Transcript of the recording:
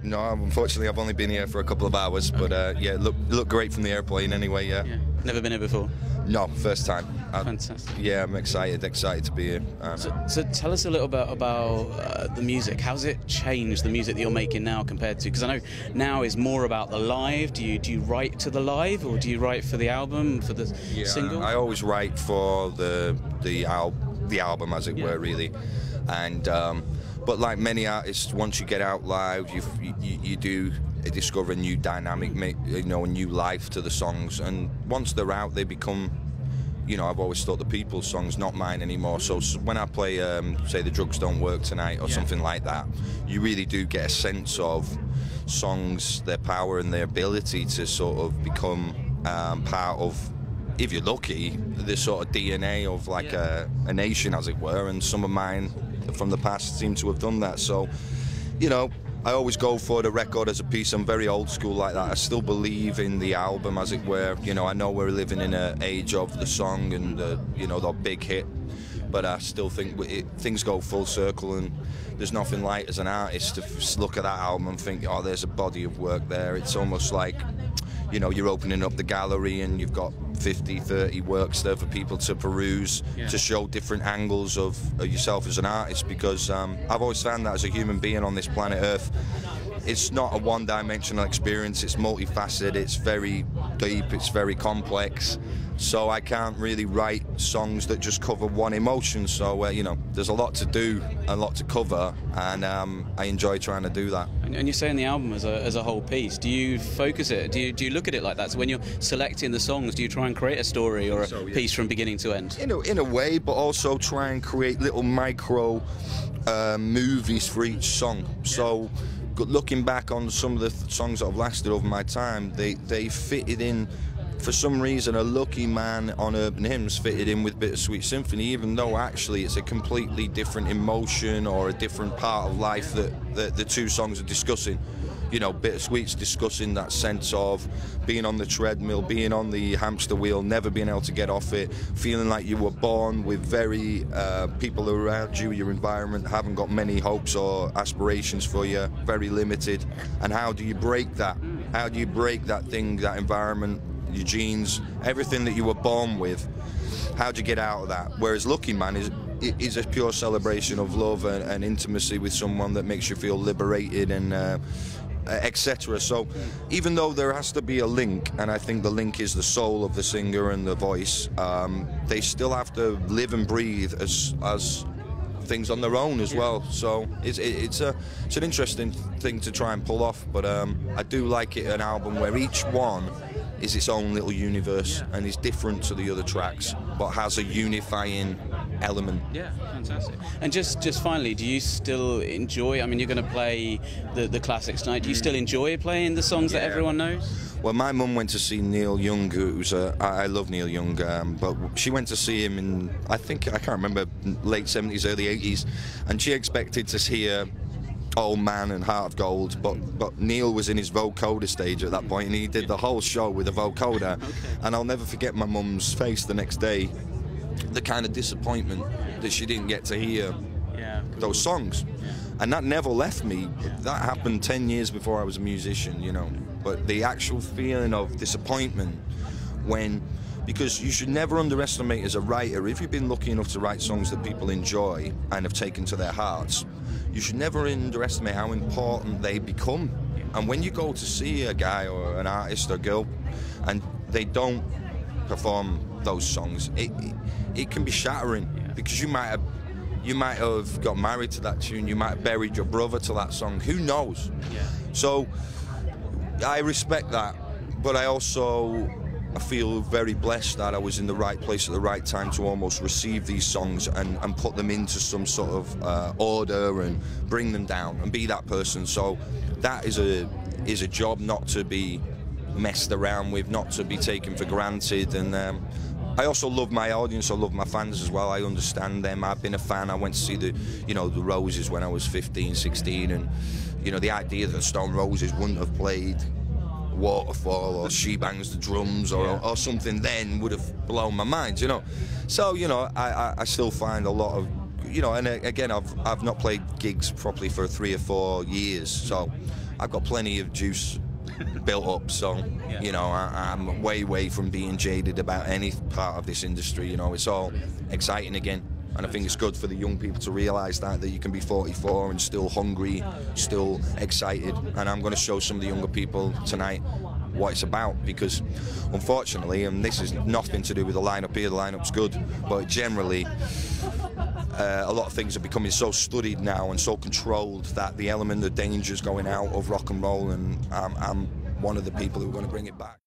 No, unfortunately, I've only been here for a couple of hours, but yeah, look great from the airplane anyway. Yeah. Never been here before. No, first time. Fantastic. Yeah, I'm excited to be here. So tell us a little bit about the music. How's it changed, the music that you're making now compared to? Because I know now is more about the live. Do you write to the live, or do you write for the album, for the single? I always write for the album, as it were, really, and. But like many artists, once you get out live, you do discover a new dynamic, a new life to the songs. And once they're out, they become, I've always thought the people's songs, not mine anymore. So when I play, say, The Drugs Don't Work Tonight or something like that, you really do get a sense of songs, their power and their ability to sort of become part of, if you're lucky, the sort of DNA of like a nation, as it were. And some of mine from the past seem to have done that. So, I always go for the record as a piece. I'm very old school like that. I still believe in the album, as it were. I know we're living in an age of the song and the big hit, but I still think things go full circle, and there's nothing like, as an artist, to look at that album and think, oh, there's a body of work there. It's almost like, you're opening up the gallery and you've got 50, 30 works there for people to peruse, to show different angles of yourself as an artist, because I've always found that as a human being on this planet Earth, it's not a one-dimensional experience. It's multifaceted, it's very deep, it's very complex. So I can't really write songs that just cover one emotion. So, there's a lot to do, a lot to cover, and I enjoy trying to do that. And you're saying the album as a whole piece. Do you focus it? Do you look at it like that? So when you're selecting the songs, do you try and create a story or a piece from beginning to end? In a way, but also try and create little micro movies for each song. So looking back on some of the songs that have lasted over my time, they fitted in. For some reason, A Lucky Man on Urban Hymns fitted in with Bittersweet Symphony, even though actually it's a completely different emotion or a different part of life that the two songs are discussing. Bittersweet's discussing that sense of being on the treadmill, being on the hamster wheel, never being able to get off it, feeling like you were born with very people around you, your environment haven't got many hopes or aspirations for you, very limited. And how do you break that? How do you break that thing, that environment, your genes, everything that you were born with? How do you get out of that? Whereas Lucky Man is a pure celebration of love and intimacy with someone that makes you feel liberated and etc. So even though there has to be a link, and I think the link is the soul of the singer and the voice, they still have to live and breathe as things on their own as well. So it's an interesting thing to try and pull off, but I do like it, an album where each one is its own little universe and is different to the other tracks, but has a unifying element. Yeah, fantastic. And just finally, do you still enjoy, you're going to play the classics tonight, do you still enjoy playing the songs that everyone knows? Well, my mum went to see Neil Young, who's I love Neil Young, but she went to see him in, I can't remember, late 70s, early 80s, and she expected to hear Old Man and Heart of Gold, but Neil was in his vocoder stage at that point, and he did the whole show with a vocoder. And I'll never forget my mum's face the next day, the kind of disappointment that she didn't get to hear those songs. And that never left me. That happened 10 years before I was a musician, but the actual feeling of disappointment because you should never underestimate, as a writer, if you've been lucky enough to write songs that people enjoy and have taken to their hearts, you should never underestimate how important they become. And when you go to see a guy or an artist or girl and they don't perform those songs, it can be shattering, because you might have got married to that tune, you might have buried your brother to that song, who knows? So I respect that, but I feel very blessed that I was in the right place at the right time to almost receive these songs and put them into some sort of order and bring them down and be that person. So that is a job not to be messed around with, not to be taken for granted. And I also love my audience, I love my fans as well. I understand them. I've been a fan. I went to see the Roses when I was 15, 16, and the idea that Stone Roses wouldn't have played Waterfall or She Bangs the Drums or something then would have blown my mind, So, I still find a lot of, and again, I've not played gigs properly for 3 or 4 years, so I've got plenty of juice built up, so you know, I'm way from being jaded about any part of this industry. You know, it's all exciting again, and I think it's good for the young people to realise that you can be 44 and still hungry, still excited. And I'm going to show some of the younger people tonight what it's about, because unfortunately, and this is nothing to do with the lineup here, the lineup's good, but generally a lot of things are becoming so studied now and so controlled that the element of danger is going out of rock and roll, and I'm one of the people who are going to bring it back.